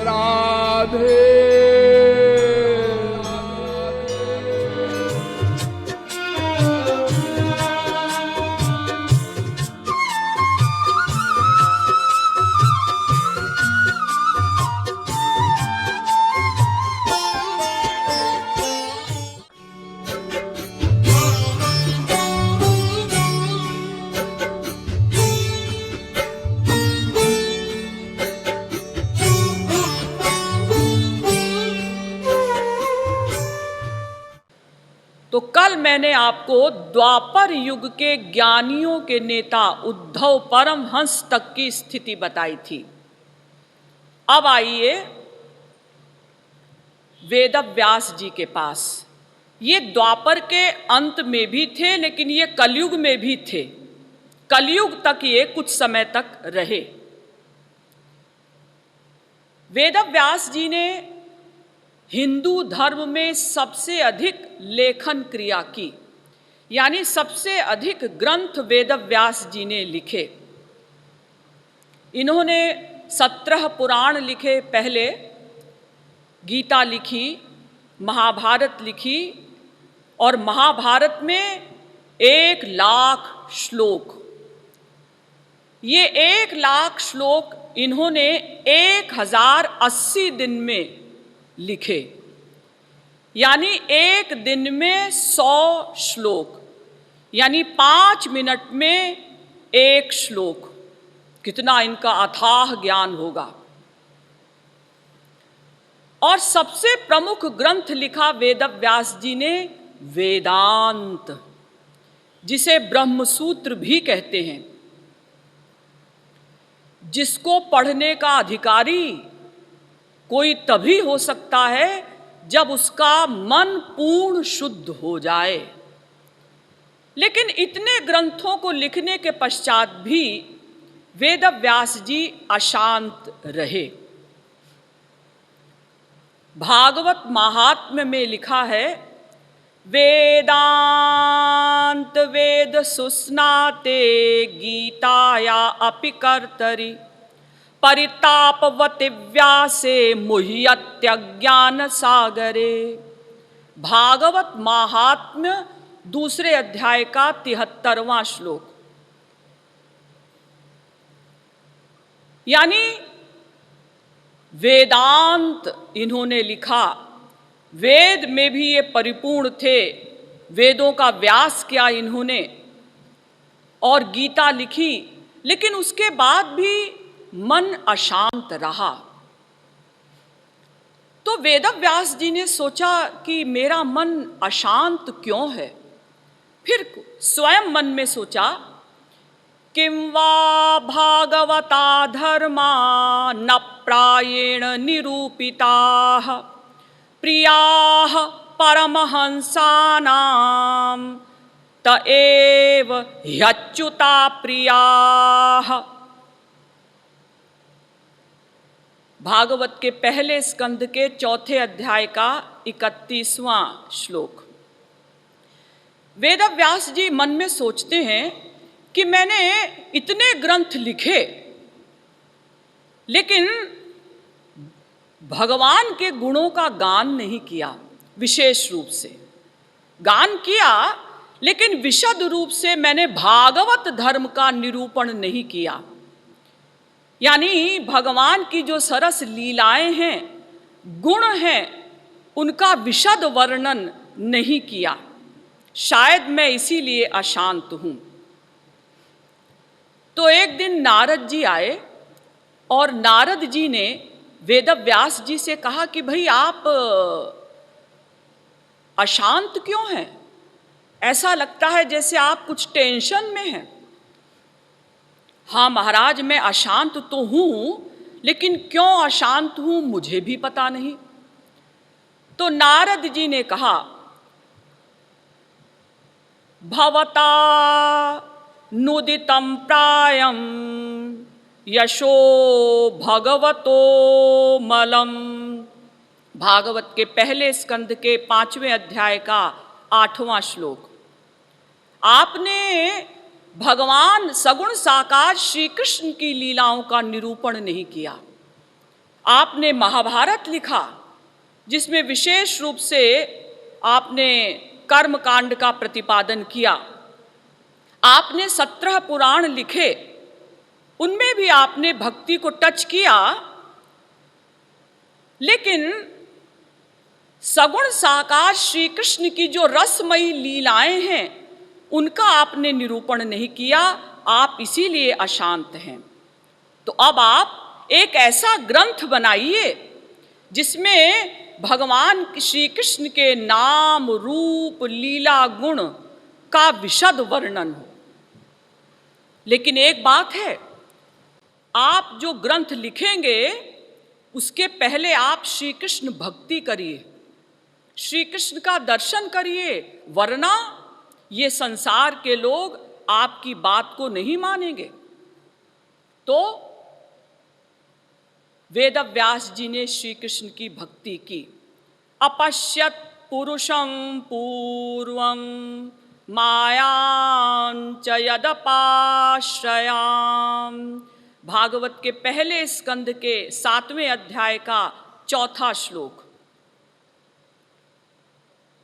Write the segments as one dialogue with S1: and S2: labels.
S1: राधे।
S2: तो कल मैंने आपको द्वापर युग के ज्ञानियों के नेता उद्धव परमहंस तक की स्थिति बताई थी। अब आइए वेदव्यास जी के पास। ये द्वापर के अंत में भी थे, लेकिन ये कलयुग में भी थे। कलयुग तक ये कुछ समय तक रहे। वेदव्यास जी ने हिंदू धर्म में सबसे अधिक लेखन क्रिया की, यानी सबसे अधिक ग्रंथ वेदव्यास जी ने लिखे। इन्होंने 17 पुराण लिखे। पहले गीता लिखी, महाभारत लिखी, और महाभारत में 1,00,000 श्लोक। ये 1,00,000 श्लोक इन्होंने 1080 दिन में लिखे, यानी एक दिन में 100 श्लोक, यानी 5 मिनट में 1 श्लोक। कितना इनका अथाह ज्ञान होगा। और सबसे प्रमुख ग्रंथ लिखा वेदव्यास जी ने वेदांत, जिसे ब्रह्मसूत्र भी कहते हैं, जिसको पढ़ने का अधिकारी कोई तभी हो सकता है जब उसका मन पूर्ण शुद्ध हो जाए। लेकिन इतने ग्रंथों को लिखने के पश्चात भी वेदव्यास जी अशांत रहे। भागवत महात्म्य में लिखा है, वेदांत वेद सुस्नाते गीताया अपि कर्तरि परितापवति व्यासे मुह्यत्यज्ञान सागरे। भागवत महात्म्य 2 अध्याय का 73वां श्लोक। यानी वेदांत इन्होंने लिखा। वेद में भी ये परिपूर्ण थे। वेदों का व्यास किया इन्होंने और गीता लिखी, लेकिन उसके बाद भी मन अशांत रहा। तो वेदव्यास जी ने सोचा कि मेरा मन अशांत क्यों है। फिर स्वयं मन में सोचा, किं वा भागवता धर्मा न प्रायेण निरूपिताः प्रियाः परमहंसानां त एव ह्यच्युता प्रियाः। भागवत के पहले स्कंद के 4 अध्याय का 31वां श्लोक। वेदव्यास जी मन में सोचते हैं कि मैंने इतने ग्रंथ लिखे, लेकिन भगवान के गुणों का गान नहीं किया। विशेष रूप से गान किया, लेकिन विशद रूप से मैंने भागवत धर्म का निरूपण नहीं किया। यानी भगवान की जो सरस लीलाएं हैं, गुण हैं, उनका विशद वर्णन नहीं किया। शायद मैं इसीलिए अशांत हूं। तो एक दिन नारद जी आए और नारद जी ने वेदव्यास जी से कहा कि भाई आप अशांत क्यों हैं? ऐसा लगता है जैसे आप कुछ टेंशन में हैं। हाँ महाराज, मैं अशांत तो हूं, लेकिन क्यों अशांत हूं मुझे भी पता नहीं। तो नारद जी ने कहा, भवता नुदितं प्रायं यशो भगवतो मलम। भागवत के पहले स्कंद के 5वें अध्याय का 8वां श्लोक। आपने भगवान सगुण साकार श्री कृष्ण की लीलाओं का निरूपण नहीं किया। आपने महाभारत लिखा, जिसमें विशेष रूप से आपने कर्म कांड का प्रतिपादन किया। आपने 17 पुराण लिखे, उनमें भी आपने भक्ति को टच किया, लेकिन सगुण साकार श्री कृष्ण की जो रसमयी लीलाएं हैं, उनका आपने निरूपण नहीं किया। आप इसीलिए अशांत हैं। तो अब आप एक ऐसा ग्रंथ बनाइए जिसमें भगवान श्री कृष्ण के नाम, रूप, लीला, गुण का विशद वर्णन हो। लेकिन एक बात है, आप जो ग्रंथ लिखेंगे उसके पहले आप श्री कृष्ण भक्ति करिए, श्री कृष्ण का दर्शन करिए, वरना ये संसार के लोग आपकी बात को नहीं मानेंगे। तो वेदव्यास जी ने श्री कृष्ण की भक्ति की। अपश्यत पुरुषं पूर्वं मायांच यदपाश्रयाम। भागवत के पहले स्कंद के 7वें अध्याय का 4था श्लोक।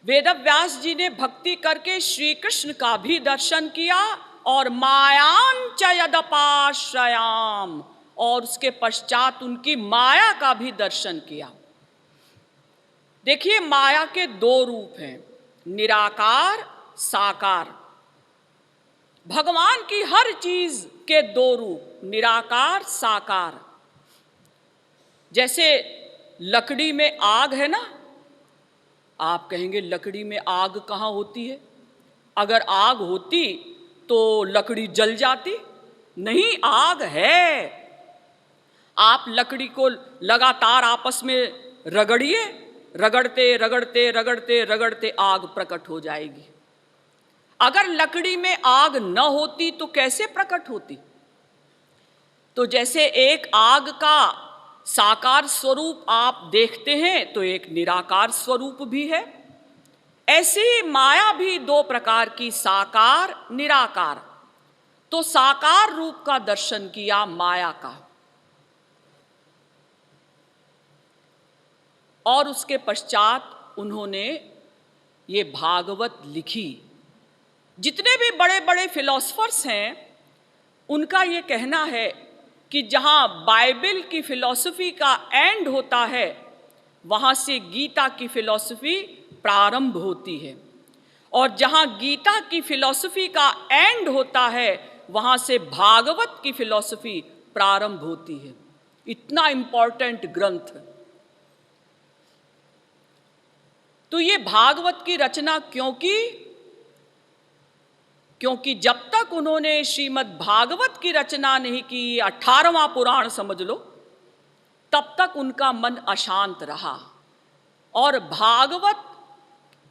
S2: वेदव्यास जी ने भक्ति करके श्री कृष्ण का भी दर्शन किया और मायांच यदपाश्रयाम, और उसके पश्चात उनकी माया का भी दर्शन किया। देखिए, माया के 2 रूप हैं, निराकार, साकार। भगवान की हर चीज के 2 रूप, निराकार, साकार। जैसे लकड़ी में आग है ना, आप कहेंगे लकड़ी में आग कहाँ होती है? अगर आग होती तो लकड़ी जल जाती? नहीं, आग है। आप लकड़ी को लगातार आपस में रगड़िए, रगड़ते रगड़ते रगड़ते रगड़ते आग प्रकट हो जाएगी। अगर लकड़ी में आग न होती तो कैसे प्रकट होती? तो जैसे एक आग का साकार स्वरूप आप देखते हैं, तो एक निराकार स्वरूप भी है। ऐसी ही माया भी 2 प्रकार की, साकार, निराकार। तो साकार रूप का दर्शन किया माया का, और उसके पश्चात उन्होंने ये भागवत लिखी। जितने भी बड़े बड़े फिलोसफर्स हैं, उनका ये कहना है कि जहाँ बाइबल की फिलॉसफी का एंड होता है, वहाँ से गीता की फिलॉसफी प्रारंभ होती है, और जहाँ गीता की फिलॉसफी का एंड होता है, वहाँ से भागवत की फिलॉसफी प्रारंभ होती है। इतना इम्पॉर्टेंट ग्रंथ। तो ये भागवत की रचना क्यों की? क्योंकि जब तक उन्होंने श्रीमद् भागवत की रचना नहीं की, 18वां पुराण समझ लो, तब तक उनका मन अशांत रहा। और भागवत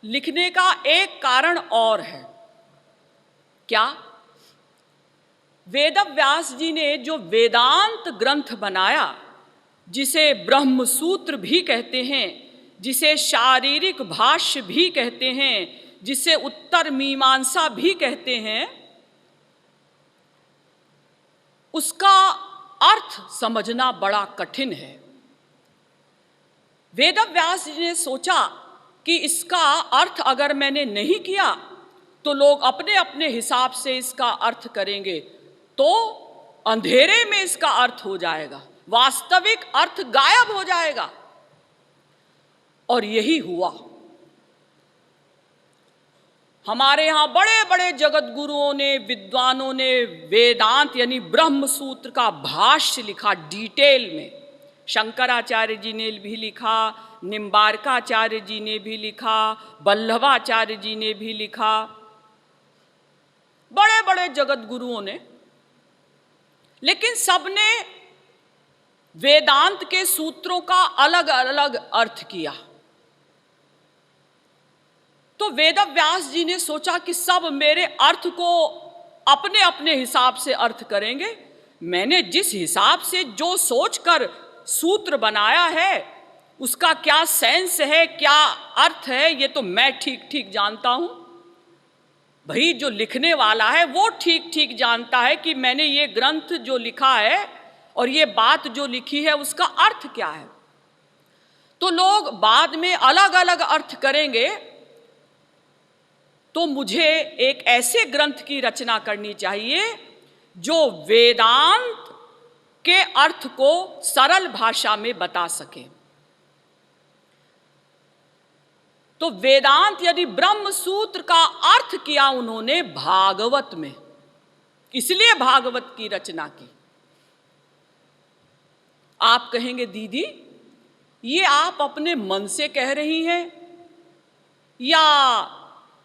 S2: लिखने का एक कारण और है। क्या? वेदव्यास जी ने जो वेदांत ग्रंथ बनाया, जिसे ब्रह्म सूत्र भी कहते हैं, जिसे शारीरिक भाष्य भी कहते हैं, जिसे उत्तर मीमांसा भी कहते हैं, उसका अर्थ समझना बड़ा कठिन है। वेदव्यास जी ने सोचा कि इसका अर्थ अगर मैंने नहीं किया तो लोग अपने अपने हिसाब से इसका अर्थ करेंगे, तो अंधेरे में इसका अर्थ हो जाएगा, वास्तविक अर्थ गायब हो जाएगा। और यही हुआ। हमारे यहाँ बड़े बड़े जगत गुरुओं ने, विद्वानों ने वेदांत यानी ब्रह्म सूत्र का भाष्य लिखा डिटेल में। शंकराचार्य जी ने भी लिखा, निम्बारकाचार्य जी ने भी लिखा, वल्लभाचार्य जी ने भी लिखा, बड़े बड़े जगत गुरुओं ने। लेकिन सबने वेदांत के सूत्रों का अलग अलग अर्थ किया। तो वेदव्यास जी ने सोचा कि सब मेरे अर्थ को अपने अपने हिसाब से अर्थ करेंगे। मैंने जिस हिसाब से जो सोचकर सूत्र बनाया है, उसका क्या सेंस है, क्या अर्थ है, ये तो मैं ठीक ठीक जानता हूं। भाई, जो लिखने वाला है वो ठीक ठीक जानता है कि मैंने ये ग्रंथ जो लिखा है, और ये बात जो लिखी है उसका अर्थ क्या है। तो लोग बाद में अलग अलग अर्थ करेंगे, तो मुझे एक ऐसे ग्रंथ की रचना करनी चाहिए जो वेदांत के अर्थ को सरल भाषा में बता सके। तो वेदांत यदि ब्रह्म सूत्र का अर्थ किया उन्होंने भागवत में, इसलिए भागवत की रचना की। आप कहेंगे दीदी ये आप अपने मन से कह रही हैं या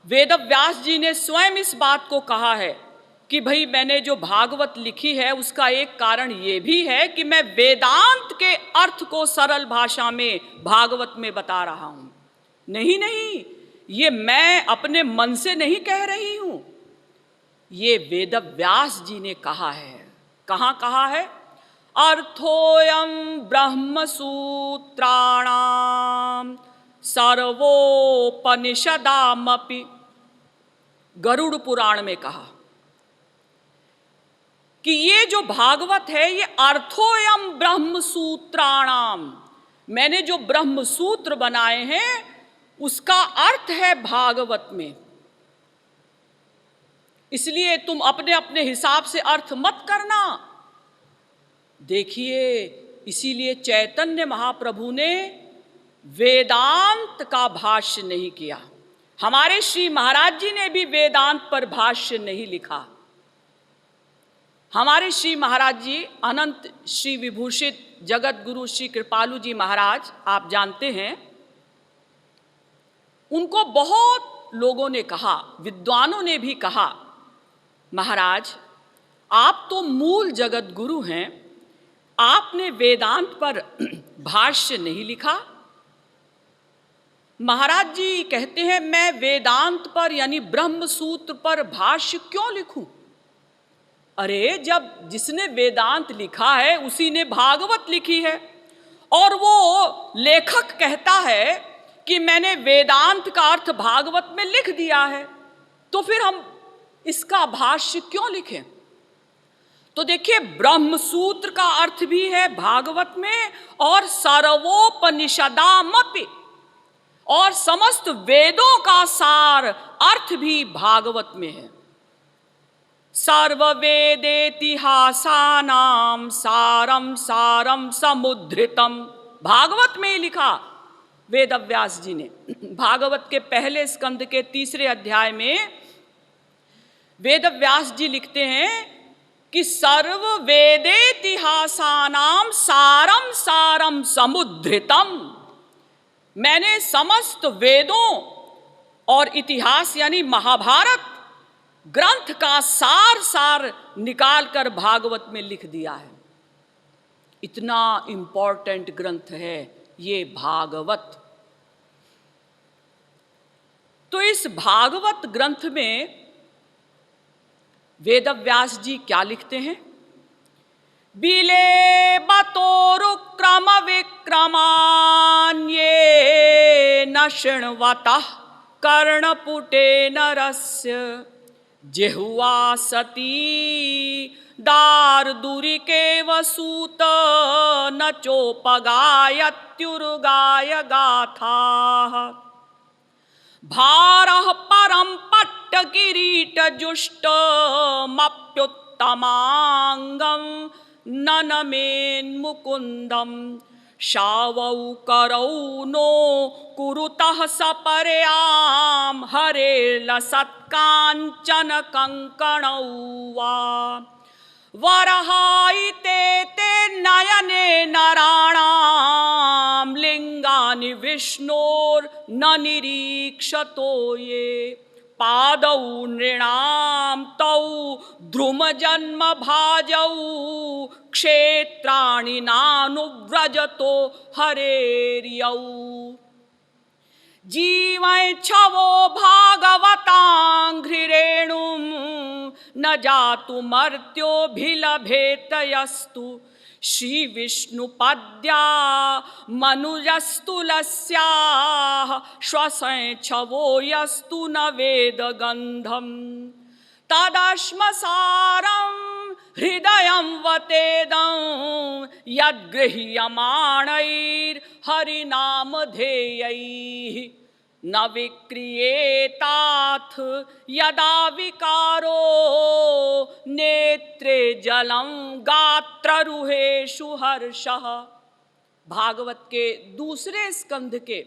S2: वेदव्यास जी ने स्वयं इस बात को कहा है कि भाई मैंने जो भागवत लिखी है उसका एक कारण ये भी है कि मैं वेदांत के अर्थ को सरल भाषा में भागवत में बता रहा हूं। नहीं नहीं, ये मैं अपने मन से नहीं कह रही हूं, ये वेदव्यास जी ने कहा है। कहाँ कहा है? अर्थोयम ब्रह्म सूत्राणाम सर्वोपनिषदामपि, गरुड़ पुराण में कहा कि ये जो भागवत है ये अर्थोयम ब्रह्म सूत्राणाम, मैंने जो ब्रह्म सूत्र बनाए हैं उसका अर्थ है भागवत में। इसलिए तुम अपने अपने हिसाब से अर्थ मत करना। देखिए, इसीलिए चैतन्य महाप्रभु ने वेदांत का भाष्य नहीं किया। हमारे श्री महाराज जी ने भी वेदांत पर भाष्य नहीं लिखा। हमारे श्री महाराज जी अनंत श्री विभूषित जगत गुरु श्री कृपालु जी महाराज, आप जानते हैं, उनको बहुत लोगों ने कहा, विद्वानों ने भी कहा, महाराज आप तो मूल जगत गुरु हैं, आपने वेदांत पर भाष्य नहीं लिखा। महाराज जी कहते हैं मैं वेदांत पर यानी ब्रह्म सूत्र पर भाष्य क्यों लिखूं? अरे जब जिसने वेदांत लिखा है उसी ने भागवत लिखी है, और वो लेखक कहता है कि मैंने वेदांत का अर्थ भागवत में लिख दिया है, तो फिर हम इसका भाष्य क्यों लिखें? तो देखिए, ब्रह्म सूत्र का अर्थ भी है भागवत में, और सर्वोपनिषदामपि, और समस्त वेदों का सार अर्थ भी भागवत में है। सर्ववेदेतिहासानां सारम सारम समुद्धृतम, भागवत में ही लिखा वेदव्यास जी ने। भागवत के पहले स्कंद के 3 अध्याय में वेदव्यास जी लिखते हैं कि सर्व वेदेतिहासानां सारम सारम समुद्धृतम, मैंने समस्त वेदों और इतिहास यानी महाभारत ग्रंथ का सार निकाल कर भागवत में लिख दिया है। इतना इंपॉर्टेंट ग्रंथ है ये भागवत। तो इस भागवत ग्रंथ में वेदव्यास जी क्या लिखते हैं? बिले बतोरुक्रम विक्रमान्ये न शृण्वतः कर्णपुटे नरस्य जिह्वा सती दारदुरिकेव सूत न चोपगायत्युर्गाय गाथाः भारः परं पट्टकिरीटजुष्टमप्युत्तमाङ्गं ननमेन्मुकुन्दं शावौ करौ नो कुरुतः सपर्यां हरेर्लसत्काञ्चन कङ्कणौ वा वरहायिते ते नयने नराणां लिङ्गानि विष्णोर्न निरीक्षतो ये पादौ नृणां तौ ध्रुमजन्म भाजौ क्षेत्राणि नानुव्रजतो हरेर्यौ जीवैच्छवो भागवताङ्घ्रिरेणुं न जातुमर्त्योऽभिलभेत यस्तु श्रीविष्णुपद्या मनुजस्तुलस्याः श्वसैच्छवो यस्तु न वेदगन्धम् तदश्मसारं हृदयं वतेदं यद्गृह्यमाणैर्हरिनामधेयैः न विक्रियेताथ यदा विकारो नेत्रे जलं गात्ररुहेषु हर्षः। भागवत के दूसरे स्कंध के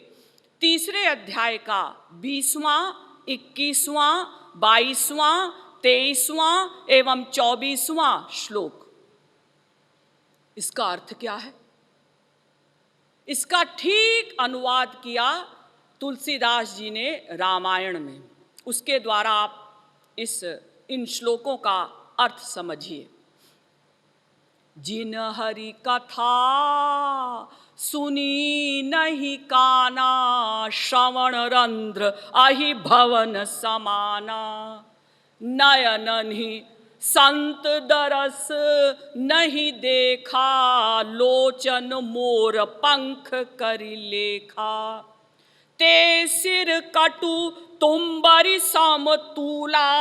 S2: तीसरे अध्याय का 20वां, 21वां, 22वां, 23वां एवं 24वां श्लोक। इसका अर्थ क्या है? इसका ठीक अनुवाद किया तुलसीदास जी ने रामायण में। उसके द्वारा आप इन श्लोकों का अर्थ समझिए। जिन हरि कथा सुनी नहीं काना, श्रवण रंध्र अहि भवन समाना। नयन ही संत दरस नहीं देखा, लोचन मोर पंख करि लेखा। ते सिर कटु तुम्बरि समतूला,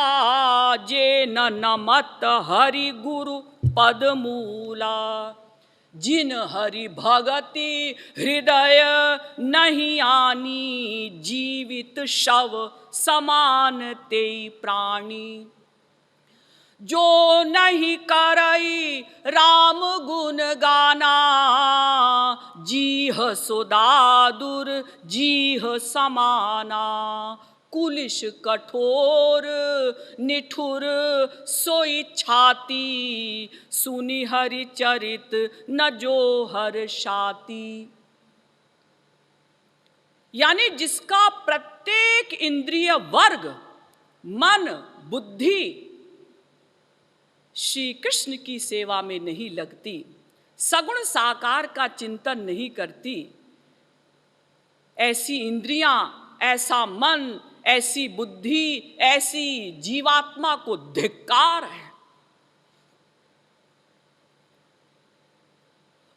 S2: जे न नमत हरि गुरु पदमूला। जिन हरि भगति हृदय नहीं आनी, जीवित शव समान तेई प्राणी। जो नहीं करई राम गुण गाना, जीह सुदादुर जीह समाना। कुलिश कठोर निठुर सोई छाती, सुनि हरि चरित न जो हर्षाती। यानी जिसका प्रत्येक इंद्रिय वर्ग, मन, बुद्धि श्री कृष्ण की सेवा में नहीं लगती, सगुण साकार का चिंतन नहीं करती, ऐसी इंद्रियां, ऐसा मन, ऐसी बुद्धि, ऐसी जीवात्मा को धिक्कार है।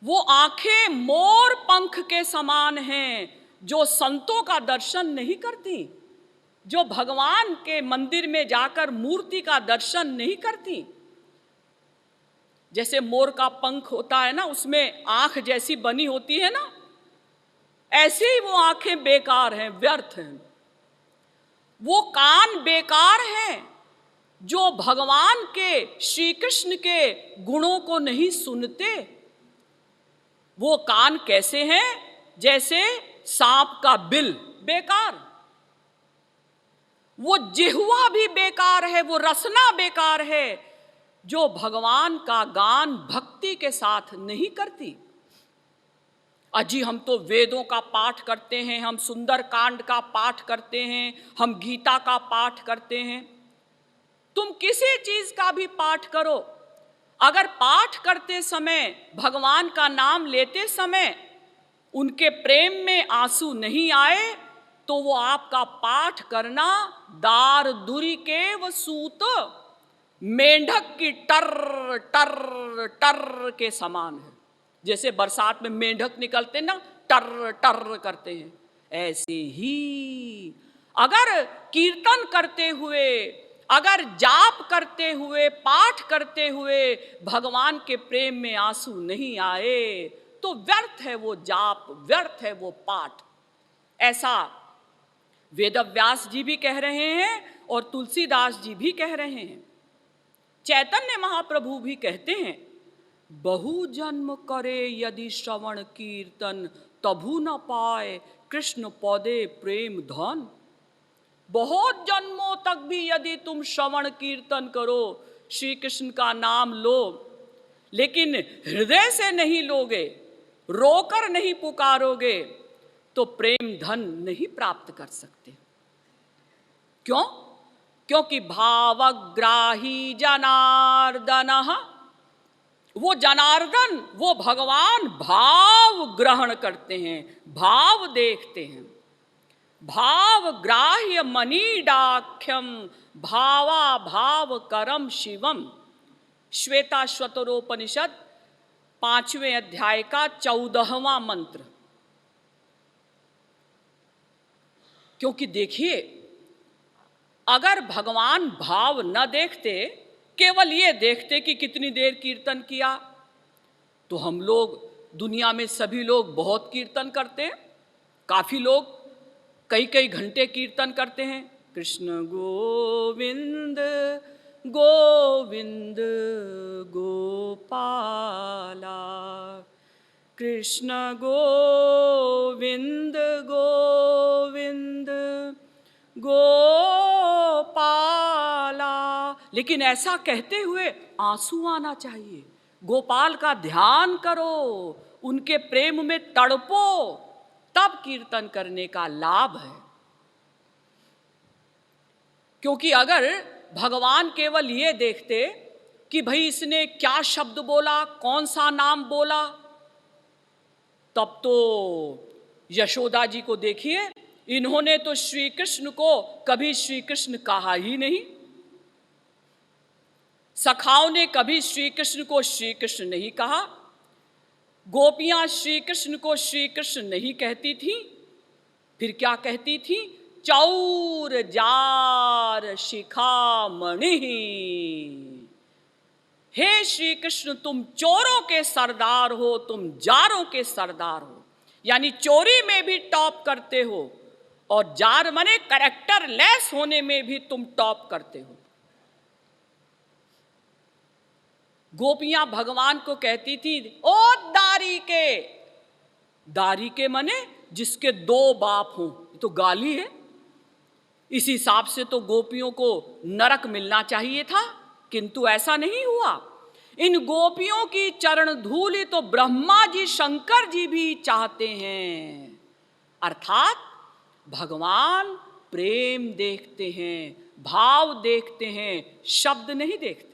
S2: वो आंखें मोर पंख के समान हैं, जो संतों का दर्शन नहीं करती, जो भगवान के मंदिर में जाकर मूर्ति का दर्शन नहीं करती। जैसे मोर का पंख होता है ना, उसमें आंख जैसी बनी होती है ना, ऐसे ही वो आंखें बेकार हैं, व्यर्थ हैं। वो कान बेकार हैं जो भगवान के, श्री कृष्ण के गुणों को नहीं सुनते। वो कान कैसे हैं? जैसे सांप का बिल, बेकार। वो जिह्वा भी बेकार है, वो रसना बेकार है जो भगवान का गान भक्ति के साथ नहीं करती। अजी हम तो वेदों का पाठ करते हैं, हम सुंदर कांड का पाठ करते हैं, हम गीता का पाठ करते हैं। तुम किसी चीज का भी पाठ करो, अगर पाठ करते समय, भगवान का नाम लेते समय उनके प्रेम में आंसू नहीं आए, तो वो आपका पाठ करना दार दुरी के वसूत, मेंढक की टर टर टर के समान है। जैसे बरसात में मेंढक निकलते ना, टर टर करते हैं, ऐसे ही अगर कीर्तन करते हुए, अगर जाप करते हुए, पाठ करते हुए भगवान के प्रेम में आंसू नहीं आए, तो व्यर्थ है वो जाप, व्यर्थ है वो पाठ। ऐसा वेदव्यास जी भी कह रहे हैं और तुलसीदास जी भी कह रहे हैं। चैतन्य महाप्रभु भी कहते हैं, बहु जन्म करे यदि श्रवण कीर्तन, तभु न पाए कृष्ण पौदे प्रेम धन। बहुत जन्मों तक भी यदि तुम श्रवण कीर्तन करो, श्री कृष्ण का नाम लो, लेकिन हृदय से नहीं लोगे, रोकर नहीं पुकारोगे, तो प्रेम धन नहीं प्राप्त कर सकते। क्यों? क्योंकि भावग्राही जनार्दन, वो जनार्दन, वो भगवान भाव ग्रहण करते हैं, भाव देखते हैं। भाव ग्राह्य मनीडाख्यम भावा भाव करम शिवम। श्वेताश्वतरोपनिषद 5वें अध्याय का 14वां मंत्र। क्योंकि देखिए, अगर भगवान भाव न देखते, केवल ये देखते कि कितनी देर कीर्तन किया, तो हम लोग, दुनिया में सभी लोग बहुत कीर्तन करते हैं। काफ़ी लोग कई कई घंटे कीर्तन करते हैं, कृष्ण गोविंद गोविंद गोपाला, कृष्ण गोविंद गोविंद गोपाला। लेकिन ऐसा कहते हुए आंसू आना चाहिए। गोपाल का ध्यान करो, उनके प्रेम में तड़पो, तब कीर्तन करने का लाभ है। क्योंकि अगर भगवान केवल ये देखते कि भाई इसने क्या शब्द बोला, कौन सा नाम बोला, तब तो यशोदा जी को देखिए, इन्होंने तो श्री कृष्ण को कभी श्री कृष्ण कहा ही नहीं। सखाओं ने कभी श्री कृष्ण को श्री कृष्ण नहीं कहा। गोपियां श्री कृष्ण को श्री कृष्ण नहीं कहती थी, फिर क्या कहती थी? चौर जार शिखामणि। हे श्री कृष्ण, तुम चोरों के सरदार हो, तुम जारों के सरदार हो। यानी चोरी में भी टॉप करते हो, और जार माने कैरेक्टर लेस होने में भी तुम टॉप करते हो। गोपियां भगवान को कहती थी, ओ दारी के। दारी के माने जिसके दो बाप हों, तो गाली है। इस हिसाब से तो गोपियों को नरक मिलना चाहिए था, किंतु ऐसा नहीं हुआ। इन गोपियों की चरण धूलि तो ब्रह्मा जी शंकर जी भी चाहते हैं। अर्थात भगवान प्रेम देखते हैं, भाव देखते हैं, शब्द नहीं देखते।